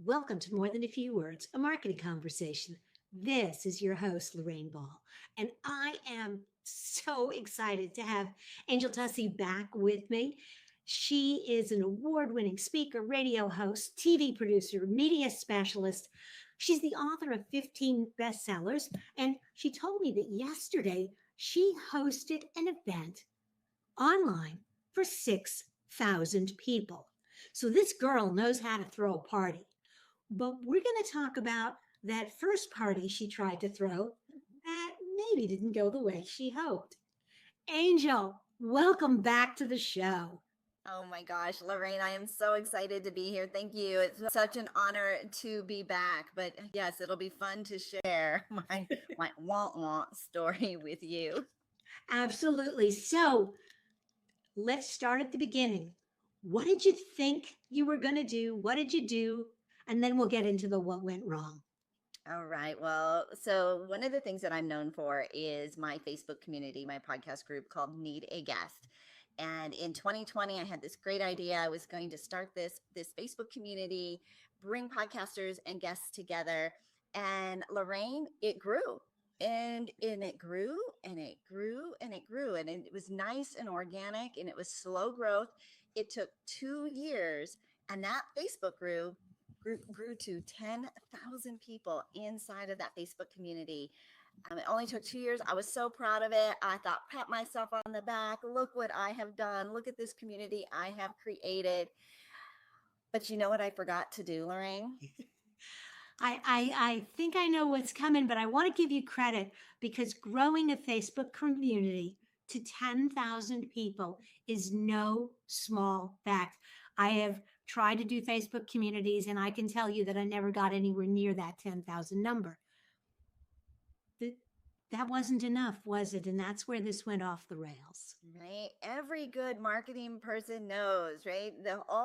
Welcome to More Than a Few Words, a marketing conversation. This is your host, Lorraine Ball, and I am so excited to have Angel Tuccy back with me. She is an award winning speaker, radio host, TV producer, media specialist. She's the author of 15 bestsellers, and she told me that yesterday she hosted an event online for 6,000 people. So this girl knows how to throw a party. But we're going to talk about that first party she tried to throw that maybe didn't go the way she hoped. Angel, welcome back to the show. Oh my gosh, Lorraine, I am so excited to be here. Thank you. It's such an honor to be back. But yes, it'll be fun to share my wah story with you. Absolutely. So let's start at the beginning. What did you think you were going to do? What did you do? And then we'll get into the what went wrong. All right. Well, so one of the things that I'm known for is my Facebook community, my podcast group called Need a Guest. And in 2020, I had this great idea. I was going to start this Facebook community, bring podcasters and guests together. And Lorraine, it grew. And it grew and it grew and it grew. And it was nice and organic and it was slow growth. It took 2 years and that Facebook grew to 10,000 people inside of that Facebook community. It only took 2 years. I was so proud of it. I thought, pat myself on the back. Look what I have done. Look at this community I have created. But you know what I forgot to do, Lorraine? I think I know what's coming, but I want to give you credit because growing a Facebook community to 10,000 people is no small fact. I have tried to do Facebook communities, and I can tell you that I never got anywhere near that 10,000 number. That wasn't enough, was it? And that's where this went off the rails. Right. Every good marketing person knows, right?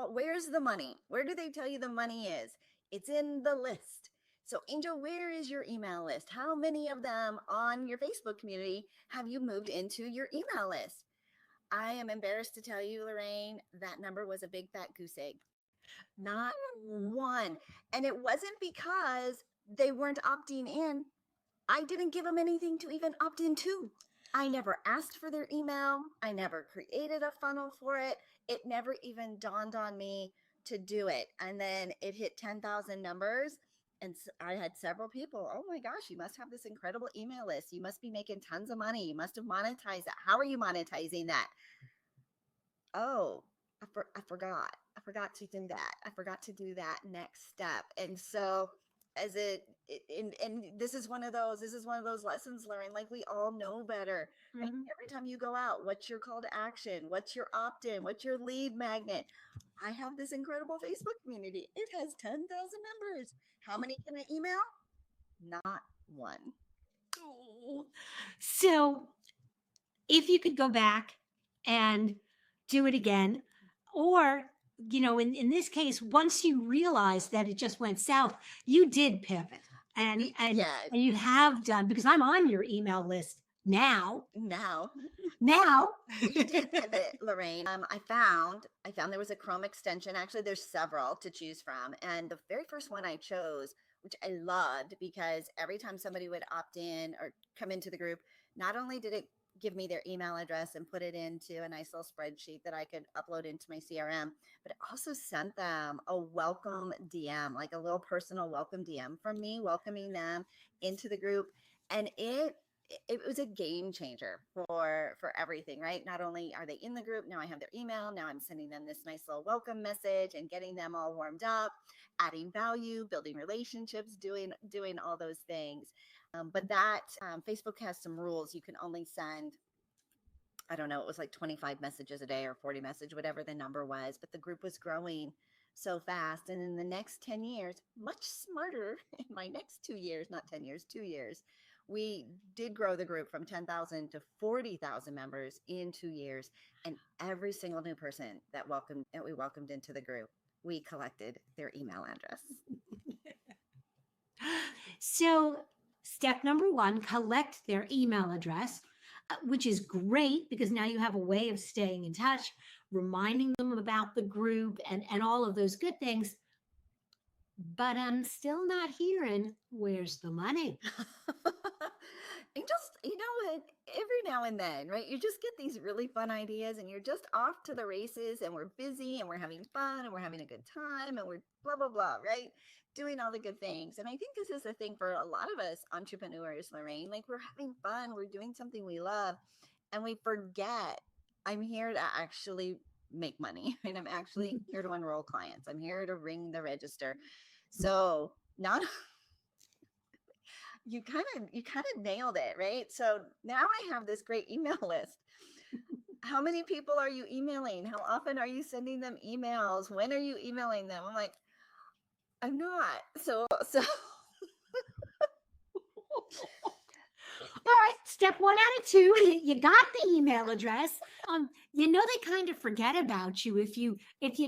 Where's the money? Where do they tell you the money is? It's in the list. So, Angel, where is your email list? How many of them on your Facebook community have you moved into your email list? I am embarrassed to tell you, Lorraine, that number was a big fat goose egg. Not one. And it wasn't because they weren't opting in. I didn't give them anything to even opt into. I never asked for their email. I never created a funnel for it. It never even dawned on me to do it. And then it hit 10,000 numbers. And I had several people, oh my gosh, you must have this incredible email list. You must be making tons of money. You must have monetized that. How are you monetizing that? Oh, I forgot. I forgot to do that. I forgot to do that next step. And so and this is one of those lessons learned, like we all know better. Right? Every time you go out, what's your call to action? What's your opt-in? What's your lead magnet? I have this incredible Facebook community. It has 10,000 members. How many can I email? Not one. So if you could go back and do it again, or in this case, once you realized that it just went south, you did pivot, and you have done, because I'm on your email list now. We did pivot, Lorraine. I found there was a Chrome extension. Actually, there's several to choose from, and the very first one I chose, which I loved, because every time somebody would opt in or come into the group, not only did it give me their email address and put it into a nice little spreadsheet that I could upload into my CRM, but it also sent them a welcome DM, like a little personal welcome DM from me, welcoming them into the group. And it was a game changer for everything, right? Not only are they in the group, now I have their email, now I'm sending them this nice little welcome message and getting them all warmed up, adding value, building relationships, doing all those things. But that Facebook has some rules. You can only send, I don't know, it was like 25 messages a day or 40 messages, whatever the number was. But the group was growing so fast. And in the next 10 years, much smarter in my next 2 years, not 10 years, 2 years, we did grow the group from 10,000 to 40,000 members in 2 years. And every single new person that we welcomed into the group, we collected their email address. So step number one, collect their email address, which is great because now you have a way of staying in touch, reminding them about the group and all of those good things. but I'm still not hearing where's the money. And just, what, every now and then, right? You just get these really fun ideas and you're just off to the races and we're busy and we're having fun and we're having a good time and we're blah, blah, blah, right? Doing all the good things. And I think this is the thing for a lot of us entrepreneurs, Lorraine. Like we're having fun, we're doing something we love, and we forget I'm here to actually make money, right? I'm actually here to enroll clients. I'm here to ring the register. So not you kind of nailed it, right? So now I have this great email list. How many people are you emailing? How often are you sending them emails? When are you emailing them? I'm like, I'm not. So All right, step one out of two, you got the email address. They kind of forget about you if you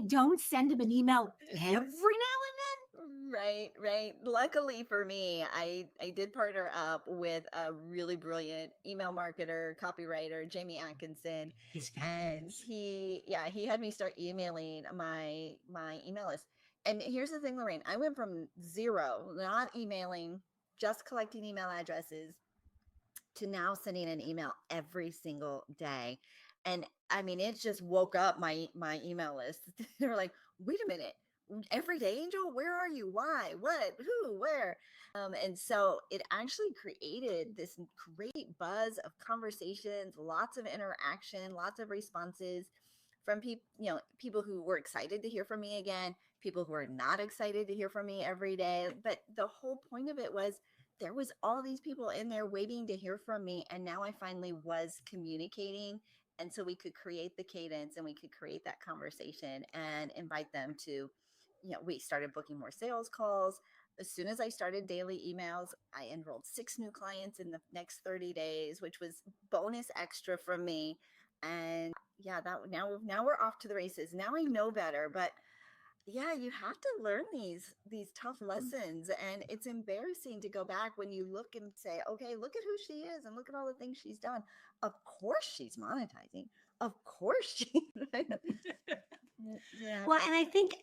don't send them an email every now right. Luckily for me, I did partner up with a really brilliant email marketer, copywriter, Jamie Atkinson. and And then. he had me start emailing my email list. And here's the thing, Lorraine, I went from zero, not emailing, just collecting email addresses, to now sending an email every single day. And I mean, it just woke up my email list. They were like, wait a minute, every day, Angel, where are you? Why? What? Who? Where? And so it actually created this great buzz of conversations, lots of interaction, lots of responses from people, people who were excited to hear from me again, people who are not excited to hear from me every day. But the whole point of it was there was all these people in there waiting to hear from me, and now I finally was communicating, and so we could create the cadence and we could create that conversation and invite them to, we started booking more sales calls. As soon as I started daily emails, I enrolled 6 new clients in the next 30 days, which was bonus extra from me. And yeah, that now we're off to the races. Now I know better, but yeah, you have to learn these tough lessons, and it's embarrassing to go back when you look and say, okay, look at who she is and look at all the things she's done. Of course she's monetizing. Of course she yeah. Well, and I think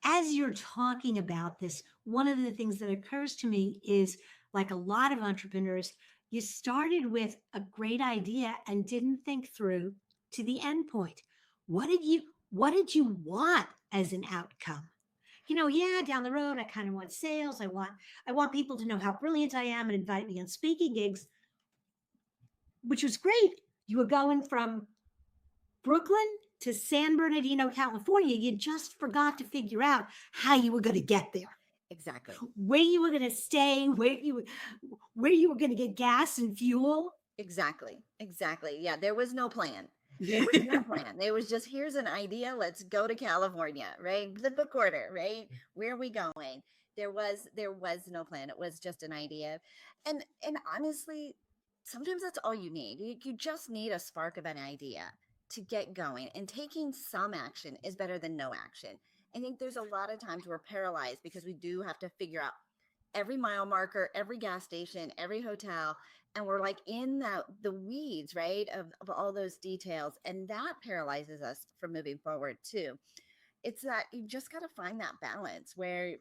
as you're talking about this, one of the things that occurs to me is like a lot of entrepreneurs, you started with a great idea and didn't think through to the end point. What did you want as an outcome? Yeah, down the road, I kind of want sales. I want people to know how brilliant I am and invite me on speaking gigs, which was great. You were going from Brooklyn to San Bernardino, California. You just forgot to figure out how you were going to get there, Exactly. where you were going to stay, where you were going to get gas and fuel. Exactly. Yeah, there was no plan. There was no plan. It was just, here's an idea. Let's go to California, right? Flip a quarter, right? Where are we going? There was no plan. It was just an idea. And honestly, sometimes that's all you need. You just need a spark of an idea to get going. And taking some action is better than no action. I think there's a lot of times we're paralyzed because we do have to figure out every mile marker, every gas station, every hotel, and we're like in the weeds, right, of all those details, and that paralyzes us from moving forward too. It's that you just got to find that balance where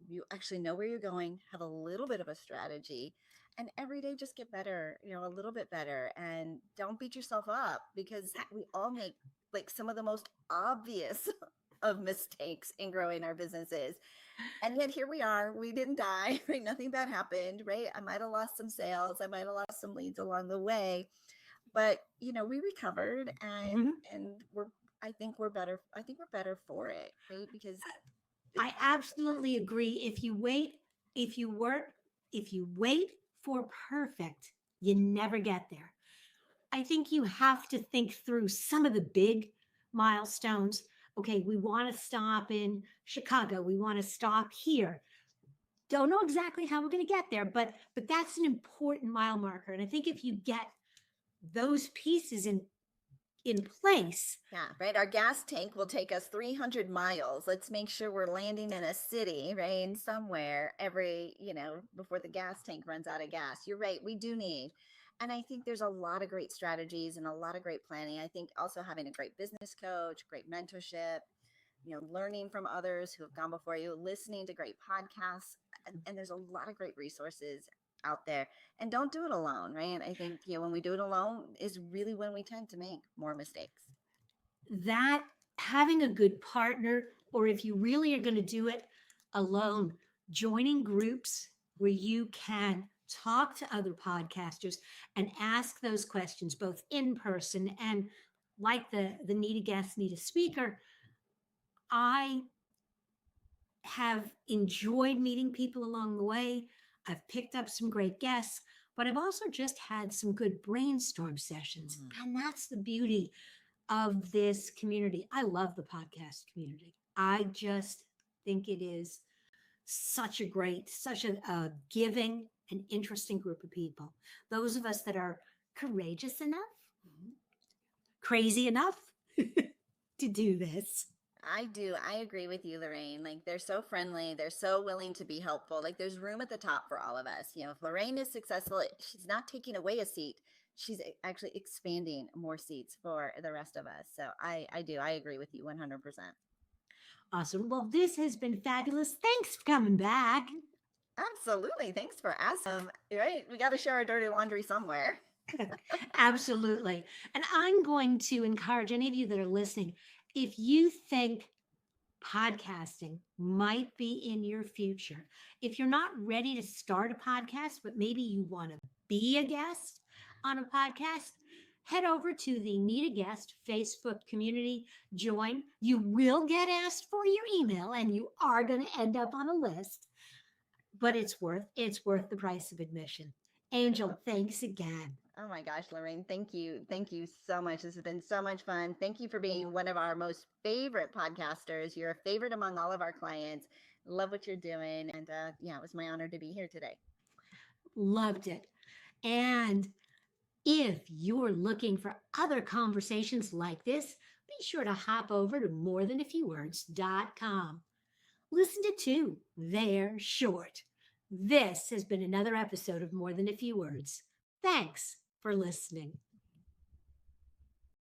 you actually know where you're going, have a little bit of a strategy, and every day just get better, a little bit better, and don't beat yourself up because we all make like some of the most obvious of mistakes in growing our businesses. And yet here we are. We didn't die, right? Nothing bad happened, right? I might have lost some sales. I might have lost some leads along the way, but we recovered, and Mhm. we're. I think we're better. I think we're better for it, right? Because I absolutely agree. If you work, if you wait for perfect, you never get there. I think you have to think through some of the big milestones. Okay, we want to stop in Chicago. We want to stop here. Don't know exactly how we're going to get there, but that's an important mile marker. And I think if you get those pieces in place, yeah, right. Our gas tank will take us 300 miles. Let's make sure we're landing in a city, right? Somewhere before the gas tank runs out of gas. You're right. We do need. And I think there's a lot of great strategies and a lot of great planning. I think also having a great business coach, great mentorship, learning from others who have gone before you, listening to great podcasts, and there's a lot of great resources out there. And don't do it alone, right? I think when we do it alone is really when we tend to make more mistakes. That having a good partner, or if you really are going to do it alone, joining groups where you can talk to other podcasters and ask those questions both in person and like the need a guest, need a speaker. I have enjoyed meeting people along the way. I've picked up some great guests, but I've also just had some good brainstorm sessions. And that's the beauty of this community. I love the podcast community. I just think it is such a giving and interesting group of people. Those of us that are courageous enough, crazy enough to do this. I do. I agree with you, Lorraine. Like, they're so friendly. They're so willing to be helpful. Like, there's room at the top for all of us. If Lorraine is successful, she's not taking away a seat. She's actually expanding more seats for the rest of us. So I do. I agree with you 100%. Awesome. Well, this has been fabulous. Thanks for coming back. Absolutely. Thanks for asking. Right? We got to share our dirty laundry somewhere. Absolutely. And I'm going to encourage any of you that are listening, if you think podcasting might be in your future, if you're not ready to start a podcast, but maybe you want to be a guest on a podcast, head over to the Need a Guest Facebook community, join. You will get asked for your email and you are going to end up on a list, but it's worth the price of admission. Angel, thanks again. Oh my gosh, Lorraine, thank you. Thank you so much. This has been so much fun. Thank you for being one of our most favorite podcasters. You're a favorite among all of our clients. Love what you're doing. And it was my honor to be here today. Loved it. And if you're looking for other conversations like this, be sure to hop over to morethanafewwords.com. Listen to two. They're short. This has been another episode of More Than a Few Words. Thanks for listening.